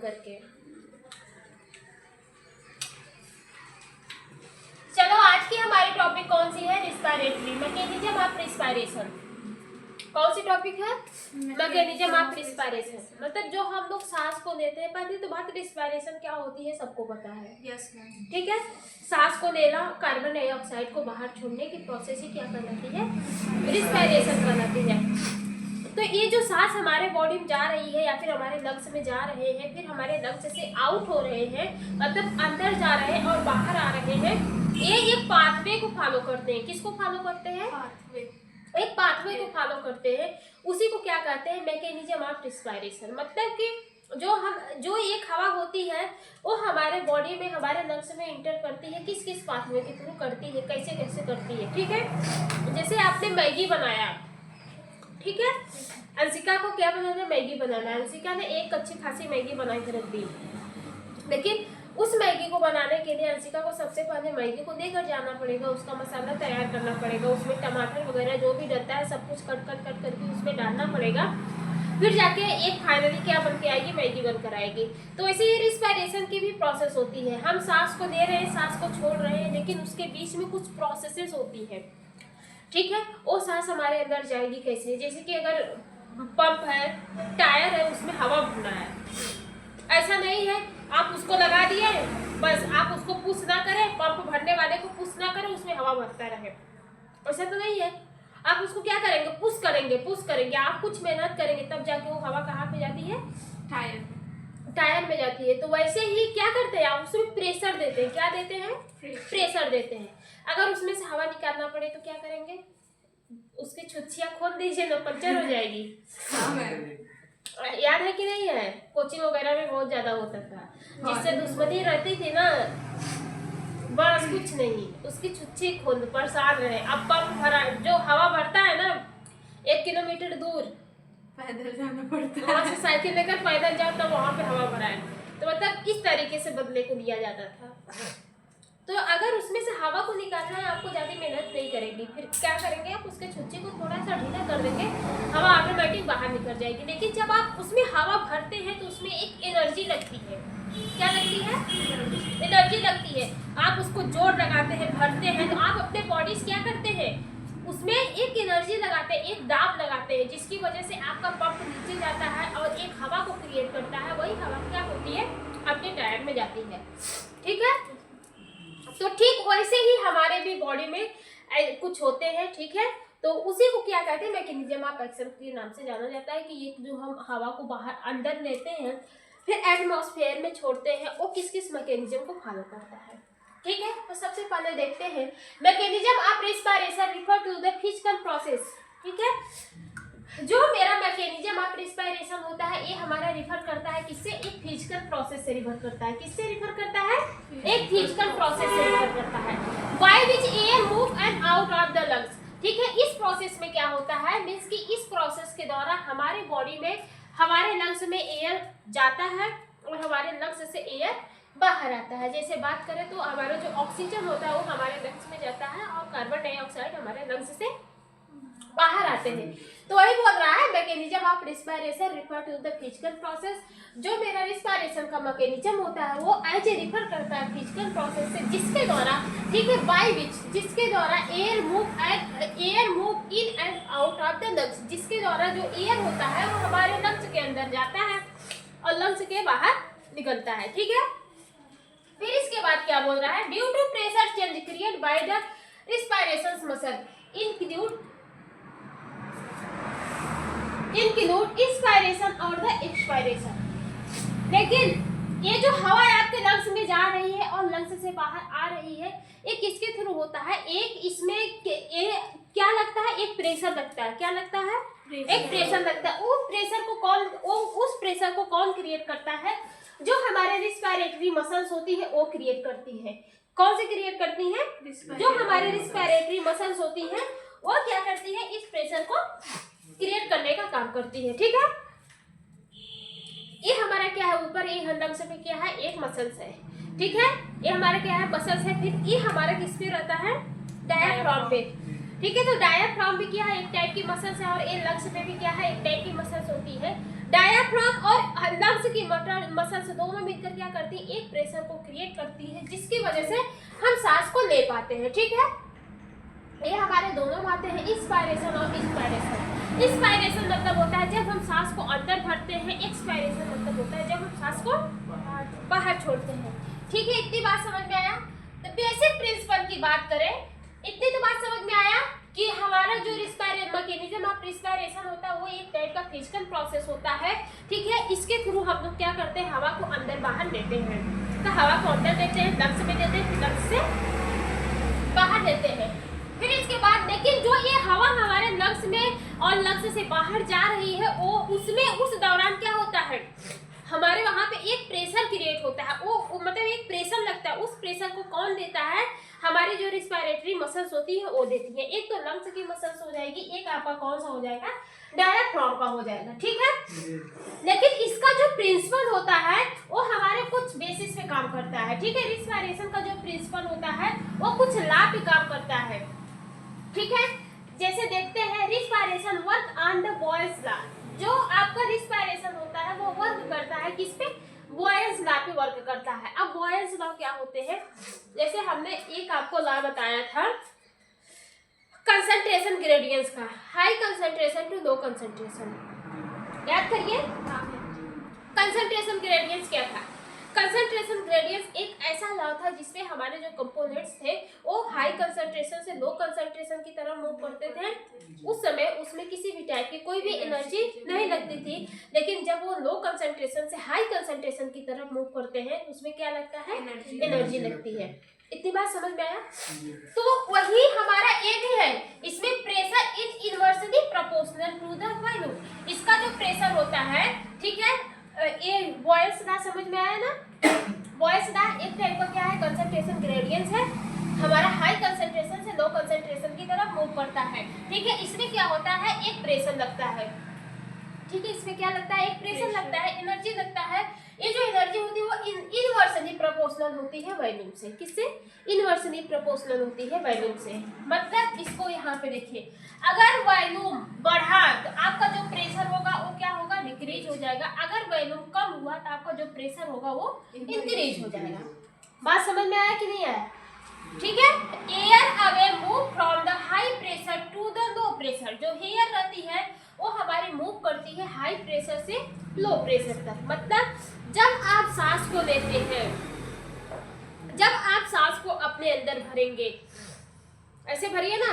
करके। चलो आज की हमारी टॉपिक कौन सी है? Respiratory, mechanism of respiration. कौन सी टॉपिक है? Mechanism of respiration. मतलब जो हम लोग सांस को लेते हैं, पहली तो बात रिस्पायरेशन क्या होती है सबको पता है। Yes ma'am. ठीक है, सांस को लेना, कार्बन डाइऑक्साइड को बाहर छोड़ने की प्रोसेस ही क्या कहलाती है? रिस्पायरेशन कहलाती है। तो ये जो सांस हमारे बॉडी में जा रही है या फिर हमारे लंग्स में जा रहे हैं, फिर हमारे लंग्स से आउट हो रहे हैं, मतलब अंदर जा रहे हैं और बाहर आ रहे हैं, ये एक पाथवे को फॉलो करते हैं। किसको फॉलो करते हैं? पाथवे। एक पाथवे को फॉलो करते हैं। उसी को क्या कहते हैं? Mechanism of respiration. मतलब कि जो एक हवा होती है वो हमारे बॉडी में, हमारे लंग्स में इंटर करती है, किस किस पाथवे के थ्रू करती है, कैसे कैसे करती है। ठीक है, जैसे आपने मैगी बनाया, ठीक है, अंशिका को क्या बनाना? मैगी बनाना है। अंशिका ने एक अच्छी खासी मैगी बना के रख दी, लेकिन उस मैगी को बनाने के लिए अंशिका को सबसे पहले मैगी को लेकर जाना पड़ेगा, उसका मसाला तैयार करना पड़ेगा, उसमें टमाटर वगैरह जो भी डलता है सब कुछ कट करके उसमें डालना पड़ेगा, फिर जाके एक फाइनली क्या बन के आएगी? मैगी बनकर आएगी। तो ऐसे ही रिस्पायरेशन की भी प्रोसेस होती है। हम सांस को ले रहे हैं, सांस को छोड़ रहे हैं, लेकिन उसके बीच में कुछ प्रोसेसेस होती है। ठीक है, वो सांस हमारे अंदर जाएगी कैसे? जैसे कि अगर पंप है, टायर है, उसमें हवा भरना है, ऐसा नहीं है आप उसको लगा दिए बस आप उसको पुश ना करें, पंप भरने वाले को पुश ना करें, उसमें हवा भरता रहे, ऐसा तो नहीं है। आप उसको क्या करेंगे? पुश करेंगे, आप कुछ मेहनत करेंगे, तब जाके वो हवा कहाँ पे जाती है? टायर में जाती है। तो वैसे ही क्या करते हैं आप? उसमें प्रेशर देते हैं। क्या देते हैं? प्रेशर देते हैं। अगर उसमें से हवा निकालना पड़े तो क्या करेंगे? उसकी छुच्छियां खोल दीजिए ना, पंचर हो जाएगी। याद है कि नहीं है? कोचिंग वगैरह में बहुत ज्यादा होता था, जिससे दुश्मनी रहती थी ना, बस कुछ नहीं, उसकी छुच्छी खोल, परेशान रहे। अब पंप भरा, जो हवा भरता है ना 1 किलोमीटर दूर पैदल जाना पड़ता है, वहाँ से साइकिल लेकर पैदल जाओ तब वहाँ पे हवा भरा है। तो मतलब इस तरीके से बदले को लिया जाता था। तो अगर उसमें से हवा को निकालना है, आपको ज़्यादा मेहनत नहीं करेगी, फिर क्या करेंगे आप? उसके छुच्छे को थोड़ा सा ढीला कर देंगे, हवा ऑटोमेटिक बाहर निकल जाएगी। लेकिन जब आप उसमें हवा भरते हैं तो उसमें एक एनर्जी लगती है। क्या लगती है? एनर्जी लगती है। आप उसको जोर लगाते हैं, भरते हैं, तो आप अपने बॉडी से क्या करते हैं? उसमें एक एनर्जी लगाते हैं, एक दाब लगाते हैं, जिसकी वजह से आपका पंप नीचे जाता है और एक हवा को क्रिएट करता है। वही हवा क्या होती है? आपके टायर में जाती है। ठीक है, तो ठीक वैसे ही हमारे भी बॉडी में कुछ होते हैं। ठीक है, तो उसी को क्या कहते हैं? मैकेनिज्म ऑफ एक्शन के नाम से जाना जाता है कि ये जो हम हवा को बाहर अंदर लेते हैं फिर एटमॉस्फेयर में छोड़ते हैं, वो किस किस मैकेनिज्म को फॉलो करता है। ठीक है, तो सबसे पहले देखते हैं mechanism of respiration refer to the physical process. ठीक है, जो मेरा मैकेनिज्म ऑफ रिस्पायरेशन होता है ये हमारा रिफर करता है किससे? एक फिजिकल प्रोसेस से रिफर करता है। किससे रिफर करता है? एक फिजिकल प्रोसेस से रिफर करता है। By which air move and out of the lungs. ठीक है, इस प्रोसेस में क्या होता है? मीन्स कि इस प्रोसेस के द्वारा हमारे बॉडी में, हमारे लंग्स में एयर जाता है और हमारे लंग्स से एयर बाहर आता है। जैसे बात करें तो हमारा जो ऑक्सीजन होता है वो हमारे लंग्स में जाता है और कार्बन डाइऑक्साइड हमारे लंग्स से बाहर आते हैं। तो वही बोल रहा है mechanism of respiration refer to the physical process. जो मेरा रिस्पायरेशन का मैकेनिज्म होता है वो एज ए रिफर करता है फिजिकल प्रोसेस से, जिसके द्वारा, ठीक है, बाय विच, जिसके द्वारा air move in and out of the lungs, जिसके द्वारा जो एयर होता है वो हमारे लंग्स के अंदर जाता है और लंग्स के बाहर निकलता है। ठीक है, फिर इसके बाद क्या बोल रहा है? Due to pressure change create by the respiration muscle include inspiration और द एक्सपायरेशन। लेकिन ये जो हवा आपके लंग्स में जा रही है और लंग्स से बाहर आ रही है, ये किसके थ्रू होता है? एक इसमें क्या लगता है? एक प्रेशर लगता है। क्या लगता है? एक प्रेशर लगता है। उस प्रेशर को कौन क्रिएट करता है? जो हमारे रिस्पायरेटरी मसल्स होती है वो क्रिएट करती है। कौन सी क्रिएट करती है? जो हमारे रिस्पायरेटरी मसल्स होती है वो क्या करती है? इस प्रेशर को क्रिएट करने का काम करती है। ठीक है, ये हमारा क्या है? ऊपर ये लंग्स पे क्या है? एक मसल्स है। ठीक है, ये हमारा क्या है? मसल्स है। फिर ये हमारा किस पे रहता है? डायाफ्राम पे। ठीक है, तो डायाफ्राम भी क्या है? एक टाइप की मसल्स है और ये लंग्स पे भी क्या है? एक टाइप की मसल्स होती है। डायाफ्राम और लंग्स की मसल्स दोनों मिलकर क्या करती है, एक प्रेशर को क्रिएट करती है जिसकी वजह से हम सांस को ले पाते हैं। ठीक है, ये हमारे दोनों बातें हैं, इंस्पायरेशन और एक्सपायरेशन। इंस्पायरेशन मतलब होता है जब हम सांस को अंदर भरते हैं, एक्सपायरेशन मतलब होता है जब हम सांस को बाहर छोड़ते हैं। ठीक है, इतनी बात समझ में आया। तो बेसिक प्रिंसिपल की बात करें, इतनी तो बात समझ में आया कि हमारा जो मैकेनिज्म ऑफ रिस्पायरेशन होता है वो एक टाइप का फिजिकल प्रोसेस होता है। ठीक है, इसके थ्रू हम लोग क्या करते हैं, हवा को अंदर बाहर लेते हैं। तो हवा को अंदर लेते हैं, लंग्स में देते हैं, लंग्स से बाहर लेते हैं। फिर इसके बाद लेकिन जो ये हवा हमारे लंग्स में और लंग्स से बाहर जा रही है वो उसमें उस दौरान क्या होता है, हमारे वहां पे एक प्रेशर क्रिएट होता है। वो मतलब एक प्रेशर लगता है, उस प्रेशर को कौन देता है, हमारी जो रिस्पायरेटरी मसल्स होती है वो देती है। एक तो लंग्स की मसल्स हो जाएगी, एक आपका कौन सा हो जाएगा, डायाफ्राम का हो जाएगा। ठीक है, लेकिन इसका जो प्रिंसिपल होता है वो हमारे कुछ बेसिस पे काम करता है। ठीक है, रिस्पायरेशन का जो प्रिंसिपल होता है वो कुछ लॉ पे काम करता है। ठीक है, जैसे देखते हैं respiration work on the Boyle's law. जो आपका रिस्पायरेशन होता है वो वर्क करता है किस पे, बॉयल्स लॉ पे वर्क करता है। अब बॉयल्स लॉ क्या होते हैं, जैसे हमने एक आपको लॉ बताया था कंसंट्रेशन ग्रेडियंट्स का, high concentration to low concentration, याद करिए। कंसंट्रेशन ग्रेडियंट्स क्या था, कंसंट्रेशन ग्रेडियंट्स एक ऐसा लॉ था जिसमें हमारे जो कंपोनेंट्स थे वो हाई कंसंट्रेशन से लो कंसंट्रेशन की तरफ मूव करते थे। उस समय उसमें किसी भी टाइप की कोई भी एनर्जी नहीं लगती थी, लेकिन जब वो लो कंसंट्रेशन से हाई कंसंट्रेशन की तरफ मूव करते हैं उसमें क्या लगता है, एनर्जी लगती है। इतनी बात समझ में आया। तो वही हमारा ये भी है, इसमें pressure is inversely proportional to the volume. इसका जो प्रेशर होता है, ठीक है, ये बॉयल्स लॉ समझ में आया ना। बॉयल्स लॉ एक टाइप का क्या है, कंसंट्रेशन ग्रेडियंट्स है, हमारा हाई कंसंट्रेशन से लो कंसंट्रेशन की तरफ मूव करता है। ठीक है, इसमें क्या होता है, एक प्रेशर लगता है। ठीक है, इसमें क्या लगता है, एक प्रेशर लगता है, एनर्जी लगता है। ये जो एनर्जी होती है वो इनवर्सली प्रोपोर्शनल होती है वॉल्यूम से। किससे, इनवर्सली प्रोपोर्शनल होती है वॉल्यूम से। मतलब इसको यहाँ पे देखिए, अगर वॉल्यूम बढ़ा तो आपका जो प्रेशर होगा वो क्या होगा, डिक्रीज हो जाएगा। अगर वॉल्यूम कम हुआ तो आपका जो प्रेशर होगा वो इंक्रीज हो जाएगा। बात समझ में आया कि नहीं आया। ठीक है, air away move from the high pressure to the low pressure. जो एयर रहती है वो हमारी मूव करती है हाई प्रेशर से लो प्रेशर तक। मतलब जब आप सांस को लेते हैं, जब आप सांस को अपने अंदर भरेंगे, ऐसे भरिए ना,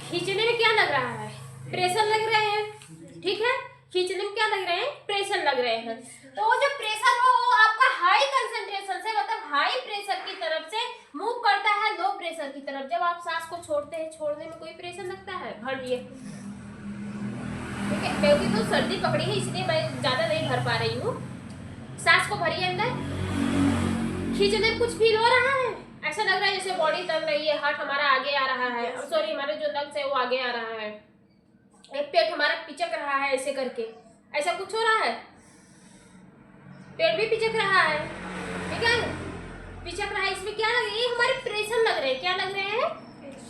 खींचने में क्या लग रहा है, प्रेशर लग रहे हैं। ठीक है, खींचने में क्या लग रहे हैं, प्रेशर लग रहे हैं। तो वो जो प्रेशर हो वो आपका हाई कंसंट्रेशन से मतलब हाई प्रेशर की तरफ से मूव करता है लो प्रेशर की तरफ। जब आप सांस को छोड़ते हैं, छोड़ने में कोई प्रेशर लगता है, भरिए। ठीक है, क्योंकि तो सर्दी पकड़ी है इसलिए मैं ज्यादा नहीं भर पा रही हूँ। सांस को भरिए अंदर, खींचने में कुछ फील हो रहा है, ऐसा लग रहा है जैसे बॉडी तन रही है, हार्ट हमारा आगे आ रहा है, सॉरी हमारे जो लंग्स है वो आगे आ रहा है, पेट हमारा पिचक रहा है ऐसे करके, ऐसा कुछ हो रहा है, पेट भी पिचक रहा है। ठीक है, पिचक रहा है, इसमें क्या लग रहा है, ये हमारे प्रेशर लग रहे हैं। क्या लग रहे हैं,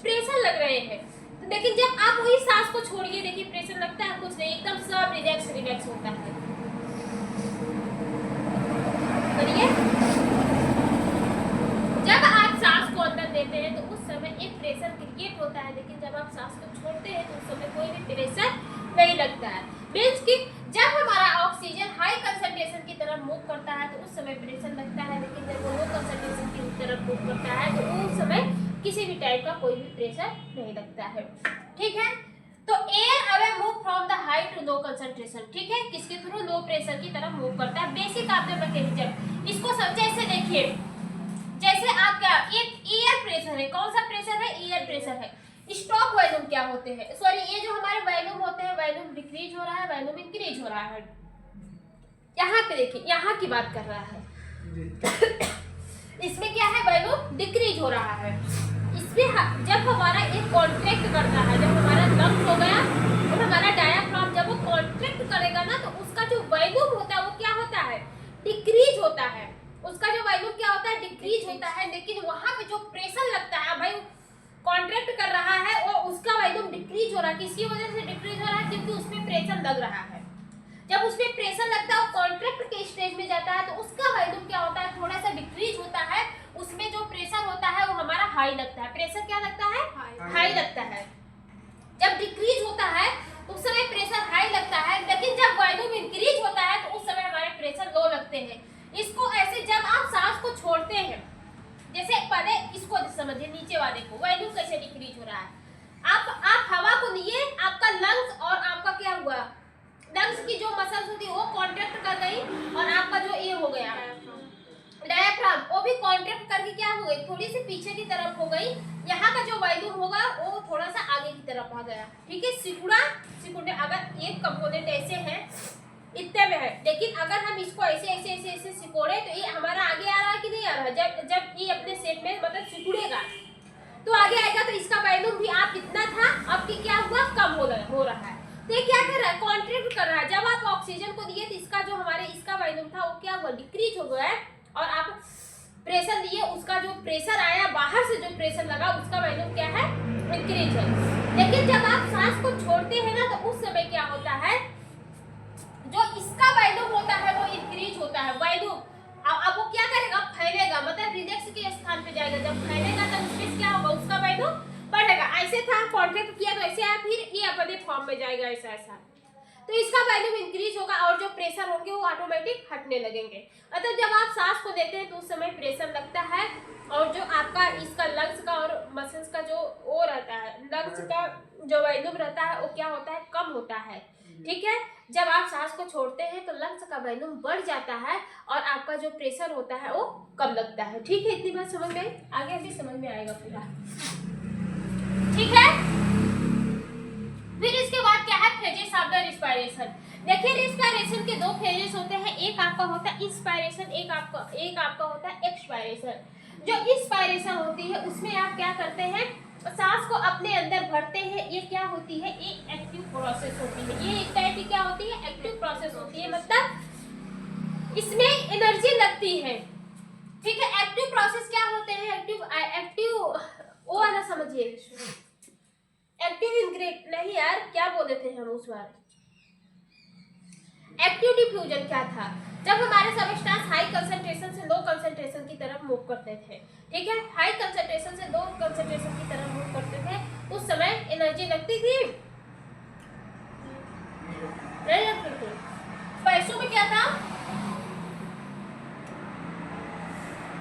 प्रेशर लग रहे हैं। तो लेकिन जब आप वही सांस को छोड़िए, देखिए प्रेशर लगता है कुछ नहीं, एकदम सब रिलैक्स रिलैक्स होता है। करिए, जब आप सांस को अंदर देते हैं तो उस समय एक प्रेशर क्रिएट होता है, लेकिन जब आप सांस को छोड़ते हैं तो उस समय कोई भी प्रेशर नहीं लगता है। मीन्स कि जब हमारा ऑक्सीजन हाई कंसंट्रेशन की तरफ मूव करता है तो उस समय प्रेशर लगता है, लेकिन जब वो लो कंसंट्रेशन की तरफ मूव करता है तो उस समय किसी भी टाइप का कोई भी प्रेशर नहीं लगता है। ठीक है, तो air away move from the high to low concentration. ठीक है, किसके थ्रू, लो प्रेशर की तरफ मूव करता है। बेसिक आपने मैकेनिज्म इसको समझे, ऐसे देखिए, जैसे आप क्या, एक एयर प्रेशर है, कौन सा प्रेशर है, एयर प्रेशर है। स्टॉक वॉल्यूम क्या होते हैं, सॉरी ये जो हमारे वॉल्यूम होते हैं, वॉल्यूम डिक्रीज हो रहा है, वॉल्यूम इंक्रीज हो रहा है। यहाँ पे देखिए, यहाँ की बात कर रहा है इसमें क्या है, वॉल्यूम डिक्रीज हो रहा है। इसमें जब हमारा एक कॉन्ट्रैक्ट करता है, जब हमारा लंग्स हो गया और हमारा डायाफ्राम जब वो कॉन्ट्रैक्ट करेगा ना तो उसका जो वॉल्यूम होता है वो क्या होता है, डिक्रीज होता है। उसका जो वॉल्यूम क्या होता है, डिक्रीज होता है। लेकिन वहां पे जो प्रेशर लगता है, भाई कॉन्ट्रैक्ट कर रहा है और उसका वॉल्यूम डिक्रीज हो रहा है। किसकी वजह से डिक्रीज हो रहा है, क्योंकि उसमें प्रेशर लग रहा है। जब उसमें प्रेशर लगता है कॉन्ट्रैक्ट के स्टेज में जाता है तो उसका वॉल्यूम क्या होता है, थोड़ा सा डिक्रीज होता है, उसमें जो प्रेशर होता है वो हमारा हाई लगता है। प्रेशर क्या लगता है, हाई लगता है। जब डिक्रीज होता है तो उस समय प्रेशर हाई लगता है, लेकिन जब वॉल्यूम इंक्रीज होता है तो उस समय हमारे प्रेशर लो लगते हैं। इसको ऐसे जब आप सांस को छोड़ते हैं, जैसे पहले इसको समझिए, नीचे वाले को वॉल्यूम कैसे डिक्रीज हो रहा है। आप हवा को लिए, आपका लंग्स और आपका क्या हुआ, लंग्स की जो मसल्स होती है वो कॉन्ट्रैक्ट कर गई, और आपका जो ये हो गया डायफ्राम वो भी कॉन्ट्रैक्ट करके क्या हो गई, थोड़ी सी पीछे की तरफ हो गई। यहाँ का जो वॉल्यूम होगा वो थोड़ा सा आगे की तरफ आ गया। ठीक है, सिकुड़े अगर एक कंपोनेंट ऐसे है इतने में है, लेकिन अगर हम इसको ऐसे ऐसे ऐसे ऐसे सिकोड़े तो ये हमारा आगे आ रहा है कि नहीं आ रहा है। जब ये अपने शेप में मतलब सिकुड़ेगा तो आगे आएगा, तो इसका वॉल्यूम भी आप इतना था, अब की क्या हुआ, कम हो रहा है। तो ये क्या कर रहा है, कॉन्ट्रैक्ट कर रहा है। जब आप ऑक्सीजन को दिए तो इसका जो हमारे इसका वॉल्यूम था वो क्या हुआ, डिक्रीज हो गया है, और आप प्रेशर दिए, उसका जो प्रेशर आया बाहर से, जो प्रेशर लगा उसका वॉल्यूम क्या है, इंक्रीज है। लेकिन जब आप सांस को छोड़ते हैं ना तो उस समय क्या होता है, जो इसका वॉल्यूम होता है वो इंक्रीज होता है वॉल्यूम। अब वो क्या करेगा, फैलेगा, मतलब रिलैक्स के स्थान पे जाएगा। जब फैलेगा तब उसमें क्या होगा, उसका वॉल्यूम बढ़ेगा। ऐसे था, कॉन्ट्रैक्ट किया तो ऐसे आया, फिर ये अपने फॉर्म में जाएगा ऐसा ऐसा, तो इसका वॉल्यूम इंक्रीज होगा और जो प्रेशर होंगे वो ऑटोमेटिक हटने लगेंगे। मतलब जब आप सांस को लेते हैं तो उस समय प्रेशर लगता है, और जो आपका इसका लंग्स का और मसल्स का जो वो रहता है, लंग्स का जो वॉल्यूम रहता है वो क्या होता है, कम होता है। ठीक है, जब आप सांस को छोड़ते हैं तो लंग्स का वॉल्यूम बढ़ जाता है और आपका जो प्रेशर होता है वो कम लगता है। ठीक है, इतनी बात समझ में आई, आगे भी समझ में आएगा पूरा। ठीक है, फिर इसके बाद क्या है, फेजेस ऑफ द रिस्पायरेशन। देखिए रिस्पायरेशन के दो फेजेस होते हैं, एक आपका होता है इंस्पायरेशन, एक आपका होता है एक्सपायरेशन। जो इंस्पायरेशन होती है उसमें आप क्या करते हैं, सांस को अपने अंदर भरते हैं। ये क्या होती है, ये एक्टिव प्रोसेस होती है। ये एक टाइप की क्या होती है, एक्टिव प्रोसेस होती है, मतलब इसमें एनर्जी लगती है। ठीक है, एक्टिव प्रोसेस क्या होते हैं, एक्टिव वो वाला समझिए, एक्टिव इंग्रेडिएंट नहीं यार, क्या बोले थे हम उस बार, एक्टिव डिफ्यूजन क्या था, जब हमारे सबस्टेंस हाई कंसंट्रेशन से लो कंसंट्रेशन की तरफ मूव करते थे। ठीक है, हाई कंसंट्रेशन से लो कंसंट्रेशन की तरफ मूव करते थे, उस समय एनर्जी लगती थी, नहीं लगती थी। पैसों में क्या था,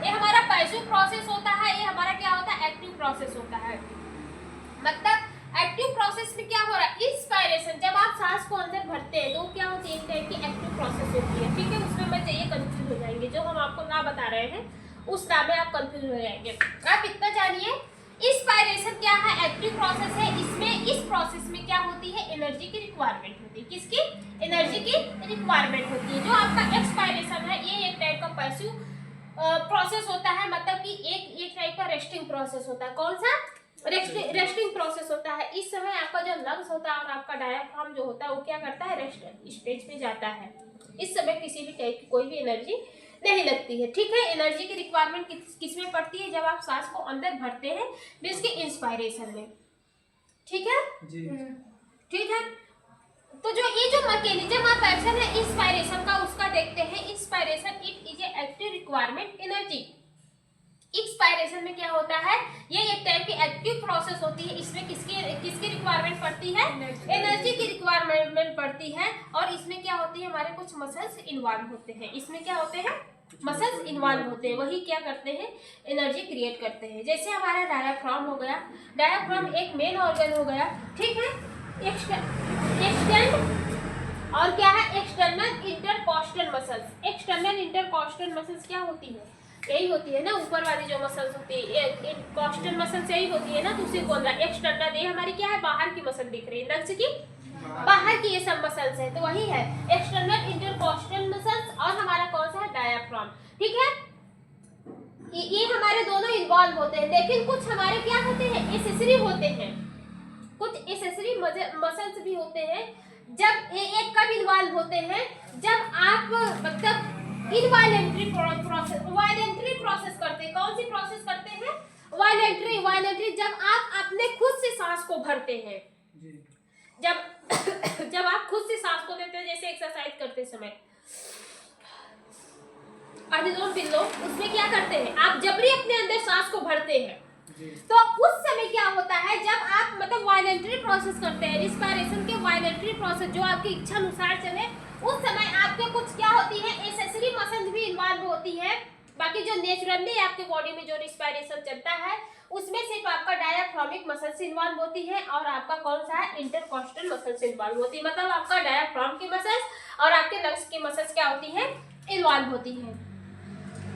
ये हमारा पैसिव प्रोसेस होता है, ये हमारा क्या होता है, एक्टिव प्रोसेस होता है। मतलब एक्टिव प्रोसेस में क्या हो रहा है, इंस्पायरेशन, जब आप सांस को अंदर भरते हैं तो क्या होती है, एक टाइप की एक्टिव प्रोसेस होती है। ठीक है, उसमें मैं चाहिए कंफ्यूज हो जाएंगे, जो हम आपको ना बता रहे हैं उस नाम में आप कंफ्यूज हो जाएंगे। आप इतना जानिए, इंस्पायरेशन क्या है, एक्टिव प्रोसेस है। इसमें इस प्रोसेस में क्या होती है, एनर्जी की रिक्वायरमेंट होती है। किसकी, एनर्जी की रिक्वायरमेंट होती है। जो आपका एक्सपायरेशन है ये एक टाइप का पैसिव प्रोसेस होता है, मतलब कि एक टाइप का रेस्टिंग प्रोसेस होता है। कौन सा, रेस्टिंग प्रोसेस होता है। इस समय आपका जो लंग्स होता है और आपका डायफ्राम जो होता है वो क्या करता है, रेस्ट स्टेज पे जाता है। इस समय किसी भी टाइप की कोई भी एनर्जी नहीं लगती है। ठीक है, एनर्जी की रिक्वायरमेंट किस में पड़ती है, जब आप सांस को अंदर भरते हैं मींस की इंस्पायरेशन में। ठीक है जी, ठीक है। तो जो ये जो मैकेनिज्म ऑफ एक्शन है इंस्पायरेशन का, उसका देखते हैं। Inspiration it is a active requirement energy. Expiration में क्या होता है, ये एक टाइप की एक्टिव प्रोसेस होती है। इसमें किसकी रिक्वायरमेंट पड़ती है, एनर्जी की रिक्वायरमेंट पड़ती है। और इसमें क्या होती है, हमारे कुछ मसल्स इन्वॉल्व होते हैं। इसमें क्या होते हैं, मसल्स इन्वॉल्व होते हैं, वही क्या करते हैं, एनर्जी क्रिएट करते हैं। जैसे हमारा डायफ्राम हो गया, डायफ्राम एक मेन ऑर्गन हो गया। ठीक है, एक्सटेंड और क्या है, external intercostal muscles. External intercostal muscles क्या होती है, यही होती है ना, ऊपर वाली जो मसल्स होती है कॉस्टल मसल्स यही होती है ना, तो उसे बोल रहा है एक्सटर्नल। ये हमारी क्या है, बाहर की मसल दिख रही है, लंग्स की बाहर की ये सब मसल्स है, तो वही है एक्सटर्नल इंटरकॉस्टल मसल्स। और हमारा कौन सा है, डायफ्राम। ठीक है, ये हमारे दोनों इन्वॉल्व होते हैं, लेकिन कुछ हमारे क्या होते हैं, एसेसरी होते हैं। कुछ एसेसरी मसल्स भी होते हैं। जब एक कब इन्वॉल्व होते हैं, जब आप मतलब इनवॉलेंट्री प्रोसेस करते हैं। कौन सी प्रोसेस करते हैं, वॉलेंट्री। जब आप अपने खुद से सांस को भरते हैं, जब जब आप खुद से सांस को लेते हैं, जैसे एक्सरसाइज करते समय अनुलोम विलोम, उसमें क्या करते हैं आप जबरी अपने अंदर सांस को भरते हैं। तो उस समय क्या होता है, जब आप मतलब वॉलंटरी प्रोसेस करते हैं, रिस्पायरेशन के वॉलंटरी प्रोसेस जो आपकी इच्छा अनुसार चले, उस समय आपके कुछ क्या होती है, एसेसरी मसल्स भी इन्वॉल्व होती है। बाकी जो नेचुरली आपके बॉडी में जो रिस्पायरेशन चलता है उसमें सिर्फ आपका डायाफ्रामिक मसल्स इन्वॉल्व होती है और आपका कौन सा है, इंटरकॉस्टल मसल्स इन्वॉल्व होती है। मतलब आपका डायाफ्राम की मसल्स और आपके लंग्स की मसल्स क्या होती है, इन्वॉल्व होती है।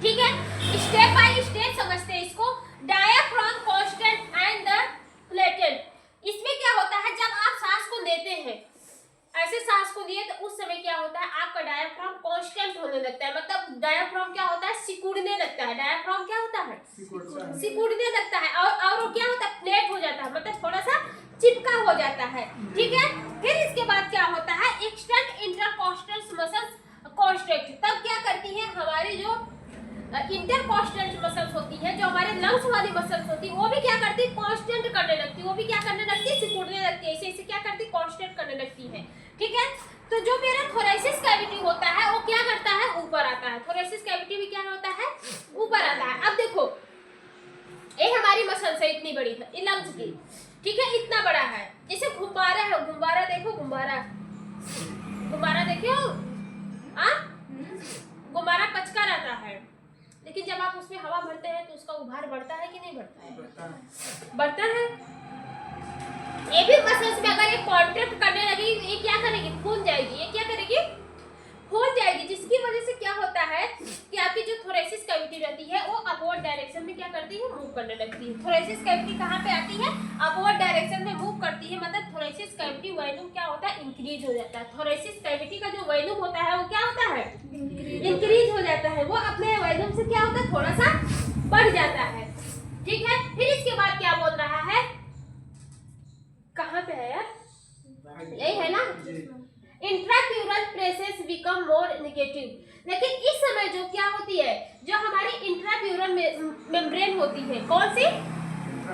ठीक है, स्टेप बाय स्टेप समझते हैं इसको। Diaphragm, constant and the flattened. इसमें क्या होता है, जब आप सांस को लेते हैं, ऐसे सांस को लिए, तो उस समय क्या होता है, आपका डायाफ्राम कांस्टेंट होने लगता है। मतलब डायाफ्राम क्या होता है, सिकुड़ने लगता है। डायाफ्राम क्या होता है, सिकुड़ने लगता है। और वो क्या होता है, फ्लैट हो जाता है, मतलब थोड़ा सा चिपका हो जाता है। ठीक है, फिर इसके बाद क्या होता है, एक्सटेंड इंटरकॉस्टल मसल्स कॉन्स्ट्रिक्ट। तब क्या करती है, हमारी जो इंटरकॉस्टल मसल्स होती है, जो हमारे लंग्स वाली मसल्स होती है, वो भी क्या करती है, कांस्टेंट करने लगती है। वो भी क्या करने लगती है, सिकुड़ने लगती है। ऐसे क्या करती है, कांस्टेंट करने लगती है। ठीक है, तो जो मेरा थोरेसिस कैविटी होता है वो क्या करता है, ऊपर आता है। थोरेसिस कैविटी भी क्या होता है, ऊपर आता है। अब देखो, ये हमारी मसल्स है, इतनी बड़ी है, ये लंग्स की। ठीक है, इतना बड़ा है। जैसे गुब्बारा है, गुब्बारा देखो, गुब्बारा, गुब्बारा देखो, गुब्बारा पचका रहता है, लेकिन जब आप उसमें हवा भरते हैं तो उसका उभार बढ़ता है कि नहीं बढ़ता है, बढ़ता है। ये भी मसल्स में अगर ये कॉन्ट्रैक्ट करने लगी, ये क्या करेगी, फूल जाएगी। ये क्या करेगी, फूल जाएगी, जिसकी वजह से क्या होता है कि आपकी जो थोरेसिस कैविटी रहती है वो अपवर्ड डायरेक्शन में क्या करती है, मूव करने लगती है। थोरेसिस कैविटी कहाँ पे आती है, अपवर्ड डायरेक्शन में मूव करती है। मतलब थोरेसिस कैविटी वॉल्यूम क्या होता है, इंक्रीज हो जाता है। थोरेसिस कैविटी का जो वॉल्यूम होता है वो क्या होता है, इंक्रीज हो जाता है। वो अपने वॉल्यूम से क्या होता है, थोड़ा सा बढ़ जाता है। ठीक है, फिर इसके बाद क्या बोल रहा है, कहाँ पे है यार, यही है ना, इंट्राप्यूरल प्रेशर्स बिकम मोर नेगेटिव। लेकिन इस समय जो क्या होती है, जो हमारी इंट्राप्यूरल मेम्ब्रेन होती है, कौन सी,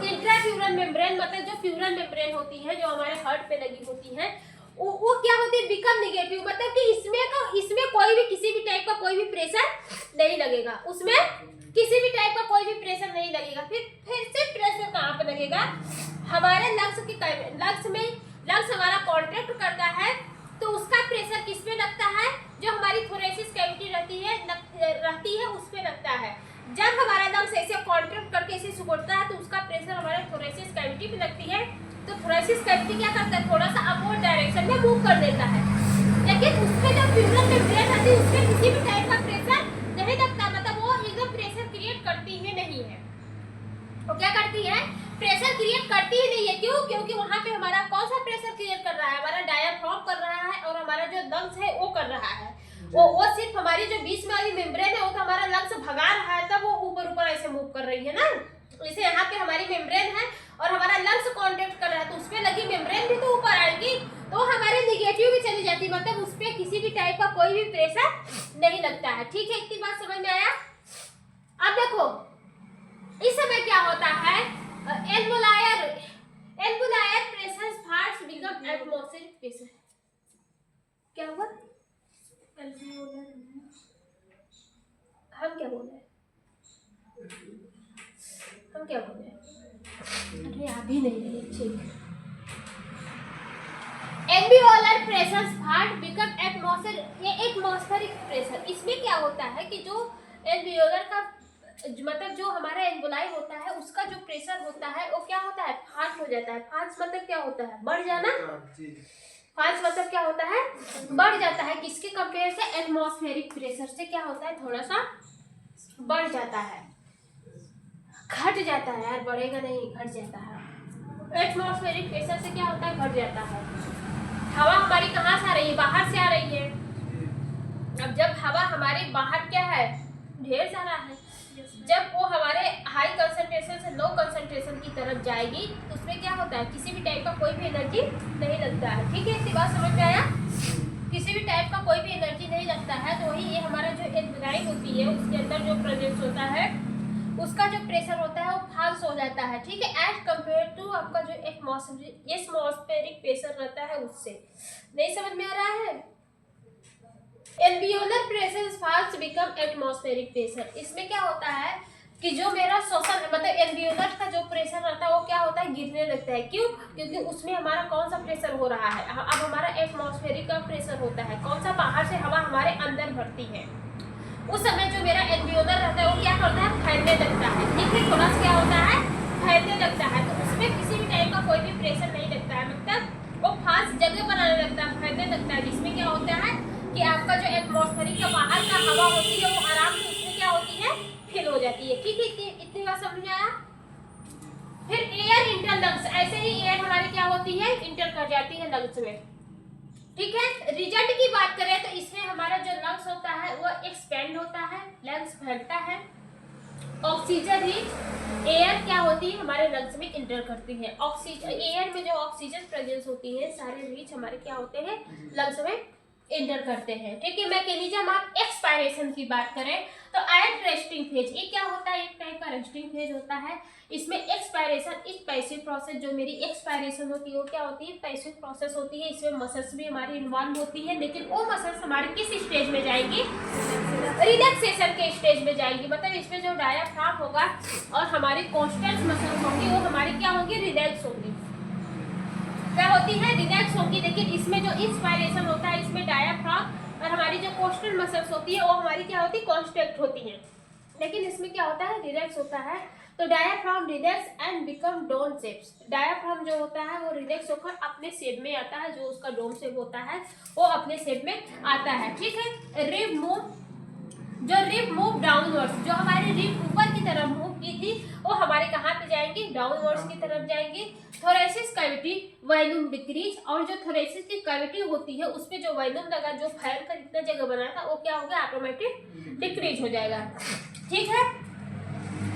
इंट्राप्यूरल मेम्ब्रेन, मतलब जो प्यूरल मेम्ब्रेन होती है, जो हमारे हार्ट पे लगी होती है, वो क्या होती है, बिकम नेगेटिव। मतलब कि इसमें कोई भी किसी भी टाइप का कोई भी प्रेशर नहीं लगेगा, उसमें किसी भी टाइप का कोई भी प्रेशर नहीं लगेगा। फिर से प्रेशर कहाँ पे लगेगा, हमारे लंग्स हमारा कॉन्ट्रैक्ट करता है, तो उसका प्रेशर किस पे लगता है, जो हमारी थोरेसिस कैविटी रहती है उस पे लगता है। जब हमारा लंग्स ऐसे कॉन्ट्रैक्ट करके ऐसे सिकुड़ता है तो उसका प्रेशर हमारे थोरेसिस कैविटी पे लगती है। तो थोरेसिस कैविटी क्या करता है, थोड़ा सा अपवर्ड डायरेक्शन में मूव कर देता है। लेकिन उसमें जो प्यूरल मेम्ब्रेन रहती है उसमें किसी भी टाइप का प्रेशर नहीं लगता। मतलब वो एकदम प्रेशर क्रिएट करती ही नहीं है। वो क्या करती है, प्रेशर क्रिएट करती ही नहीं है। क्यों, क्योंकि वहां पे हमारा कौन सा प्रेशर क्रिएट कर रहा है, हमारा डायाफ्राम कर रहा है और हमारा जो लंग्स है वो कर रहा है। वो सिर्फ हमारी जो बीच में वाली मेम्ब्रेन है वो तो हमारा लंग्स भगा रहा है, तब वो ऊपर ऐसे मूव कर रही है ना। जैसे यहाँ पे हमारी मेम्ब्रेन है और हमारा लंग्स कॉन्टैक्ट कर रहा है, तो उसमें लगी मेम्ब्रेन भी तो ऊपर आएगी, तो हमारे नेगेटिव भी चली जाती है। मतलब उस पर किसी भी टाइप का कोई भी प्रेशर नहीं लगता है। ठीक है, इतनी बात समझ में आया। अब देखो इस समय क्या होता है, alveolar pressure parts become atmospheric pressure. क्या हुआ, हम क्या बोल रहे हैं, अरे अभी नहीं, ठीक। Alveolar pressure part become atmosphere, ये एटमॉस्फेरिक प्रेशर। इसमें क्या होता है कि जो एल्वियोलर का मतलब जो हमारा एल्वोलाई होता है उसका जो प्रेशर होता है वो क्या होता है, फास्ट हो जाता है। फास्ट मतलब क्या होता है, बढ़ जाना। फास्ट मतलब क्या होता है, बढ़ जाता है। किसके कंपेयर से, एटमॉस्फेरिक प्रेशर से क्या होता है, थोड़ा सा बढ़ जाता है, घट जाता है यार, बढ़ेगा नहीं, घट जाता है। एटमॉस्फेरिक प्रेशर से क्या होता है, घट जाता है। हवा हमारी कहाँ से आ रही है, बाहर से आ रही है। अब जब हवा हमारी बाहर क्या है, ढेर सारा है, जब वो हमारे हाई कंसंट्रेशन से लो कंसंट्रेशन की तरफ जाएगी तो उसमें क्या होता है, किसी भी टाइप का कोई भी एनर्जी नहीं लगता है। ठीक है, इतनी बात समझ में आया, किसी भी टाइप का कोई भी एनर्जी नहीं लगता है। तो वही ये हमारा जो एल्वोलाई होती है उसके अंदर जो प्रेजेंस होता है उसका जो प्रेशर होता है वो फास्ट हो जाता है, ठीक है, एज कम्पेयर टू आपका जो एटमॉस्फेरिक प्रेशर रहता है उससे। नहीं समझ में आ रहा है? Alveolar pressure fast become atmospheric pressure. इसमें क्या होता है कि जो मेरा श्वसन मतलब एल्वियोलर का जो प्रेशर रहता है वो क्या होता है, गिरने लगता है। क्यों? क्योंकि उसमें हमारा कौन सा प्रेशर हो रहा है, अब हमारा एटमॉस्फेरिक का प्रेशर होता है। कौन सा? बाहर से हवा हमारे अंदर भरती है। उस समय जो मेरा एल्वियोलर रहता है वो क्या करता है, फैलने लगता है, ठीक है, थोड़ा सा क्या होता है, फैलने लगता है। तो उसमें किसी भी टाइप का कोई भी प्रेशर नहीं लगता है, मतलब वो फास्ट जगह बनाने लगता है, फैलने लगता है, जिसमें क्या होता है कि आपका जो एटमॉस्फेरिक का बाहर का हवा होती है वो आराम से उसमें क्या होती है, फिल हो जाती है, ठीक है। इतनी बात समझ में आया? फिर एयर इंटर लंग्स, ऐसे ही एयर हमारी क्या होती है, इंटर कर जाती है लंग्स में, ठीक है। रिजल्ट की बात करें तो इसमें हमारा जो लंग्स होता है वो एक्सपेंड होता है, लंग्स फैलता है। ऑक्सीजन रिच एयर क्या होती है, हमारे लंग्स में इंटर करती है। ऑक्सीजन एयर में जो ऑक्सीजन प्रेजेंस होती है सारे रिच हमारे क्या होते हैं, लंग्स में इंटर करते हैं, ठीक है। मैकेनिज्म ऑफ एक्सपायरेशन की बात करें तो एट रेस्टिंग फेज, ये क्या होता है, एक टाइप का रेस्टिंग फेज होता है। इसमें एक्सपायरेशन इस पैसिव प्रोसेस, जो मेरी एक्सपायरेशन होती है वो क्या होती है, पैसिव प्रोसेस होती है। इसमें मसल्स भी हमारी इन्वॉल्व होती है, लेकिन वो मसल्स हमारे किस स्टेज में जाएंगी, रिलैक्सेशन के स्टेज में जाएंगी। मतलब इसमें जो डायाफ्राम होगा और हमारी कॉन्स्टेंट मसल्स होंगी वो हमारी क्या होंगी, रिलैक्स होंगी, क्या होती है, रिलैक्स होगी। लेकिन इसमें जो इंस्पायरेशन होता है इसमें डायाफ्राम और हमारी जो कोस्टल मसल्स होती है वो हमारी क्या होती है, कॉन्स्ट्रैक्ट होती है। लेकिन इसमें क्या होता है, रिलैक्स होता है। तो diaphragm relax and become dome shapes. Diaphragm जो होता है वो रिलैक्स होकर अपने शेप में आता है, जो उसका डोम शेप होता है वो अपने शेप में आता है, ठीक है। रिब मूव, जो रिब मूव डाउनवर्ड्स, जो हमारी रिब ऊपर की तरफ मूव की थी वो हमारे कहाँ पे जाएंगी, डाउनवर्ड्स की तरफ जाएंगी। थोरेसिस कैविटी वॉल्यूम डिक्रीज, और जो थोरेसिस की कैविटी होती है उस पे जो वॉल्यूम लगा, जो फैल कर इतना जगह बना था वो क्या होगा, ऑटोमेटिक डिक्रीज हो जाएगा, ठीक है।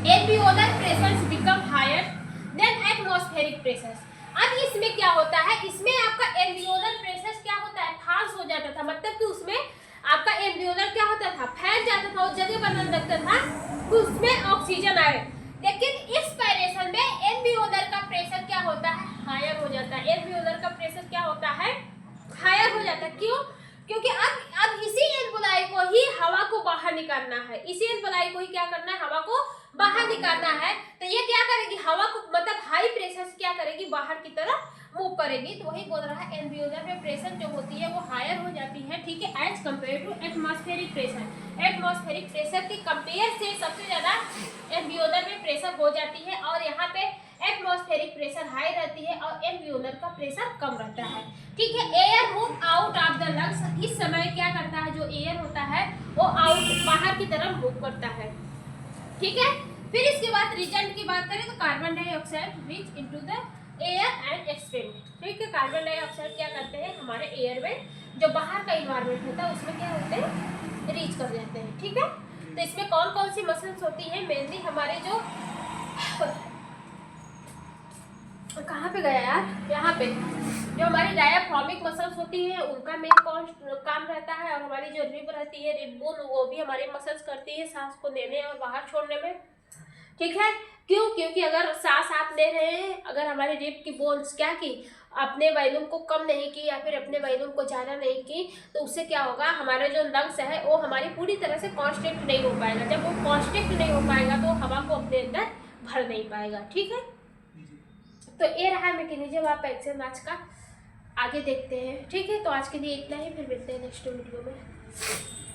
Alveolar pressures become higher than atmospheric pressures. अब इसमें क्या होता है, इसमें आपका एल्वियोलर प्रेशर क्या होता है, फास्ट हो जाता था, मतलब कि उसमें आपका एल्वियोलर क्या होता था, फैल जाता था, उस जगह बनने लगता था कि उसमें ऑक्सीजन आए। लेकिन एक्सपायरेशन में एल्वियोलर का प्रेशर क्या होता है, हायर हो जाता है। एल्वियोलर का प्रेशर क्या होता है, हायर हो जाता है। क्यों? क्योंकि अब इसी एल्वियोलाई को ही हवा को बाहर निकालना है, इसी एल्वियोलाई को ही क्या करना है, हवा को बाहर निकालना है। तो ये क्या करेगी, हवा को मतलब हाई प्रेशर से क्या करेगी, बाहर की तरफ मूव करेगी। तो वही बोल रहा है एल्वियोलर में प्रेशर जो होती है वो हायर हो जाती है, ठीक है, as compare to atmospheric pressure. Atmospheric pressure के कंपेयर से सबसे ज्यादा एल्वियोलर में प्रेशर हो जाती है, और यहाँ पे एटमॉस्फेरिक प्रेशर हाई रहती है और एल्वियोलर का प्रेशर कम रहता है, ठीक है। Air move out of the lungs, इस समय क्या करता है, जो एयर होता है वो आउट बाहर की तरफ मूव करता है, ठीक है। फिर इसके बाद रिजल्ट की बात करें तो carbon dioxide reach into the air and expand, ठीक है। कार्बन डाइऑक्साइड क्या करते हैं, हमारे एयर में जो बाहर का इन्वायरमेंट होता है उसमें क्या होते हैं, रीच कर जाते हैं, ठीक है। तो इसमें कौन कौन सी मसल्स होती हैं, मेनली हमारे जो कहाँ पे गया यार, यहाँ पे जो हमारी डायाफ्रामिक मसल्स होती है उनका मेन काम रहता है, और हमारी जो रिब रहती है, रिब बोन, वो भी हमारी मसल्स करती है सांस को लेने और बाहर छोड़ने में, ठीक है। क्यों? क्योंकि अगर सांस आप ले रहे हैं, अगर हमारे रिब की बोन्स क्या की, अपने वॉल्यूम को कम नहीं की या फिर अपने वॉल्यूम को ज़्यादा नहीं की, तो उससे क्या होगा, हमारे जो लंग्स है वो हमारी पूरी तरह से कॉन्स्ट्रिक्ट नहीं हो पाएगा। जब वो कॉन्स्ट्रिक्ट नहीं हो पाएगा तो हवा को अपने अंदर भर नहीं पाएगा, ठीक है। तो ये रहा मैकेनिज्म ऑफ एक्शन आज का, आगे देखते हैं, ठीक है। तो आज के लिए इतना ही, फिर मिलते हैं नेक्स्ट वीडियो में।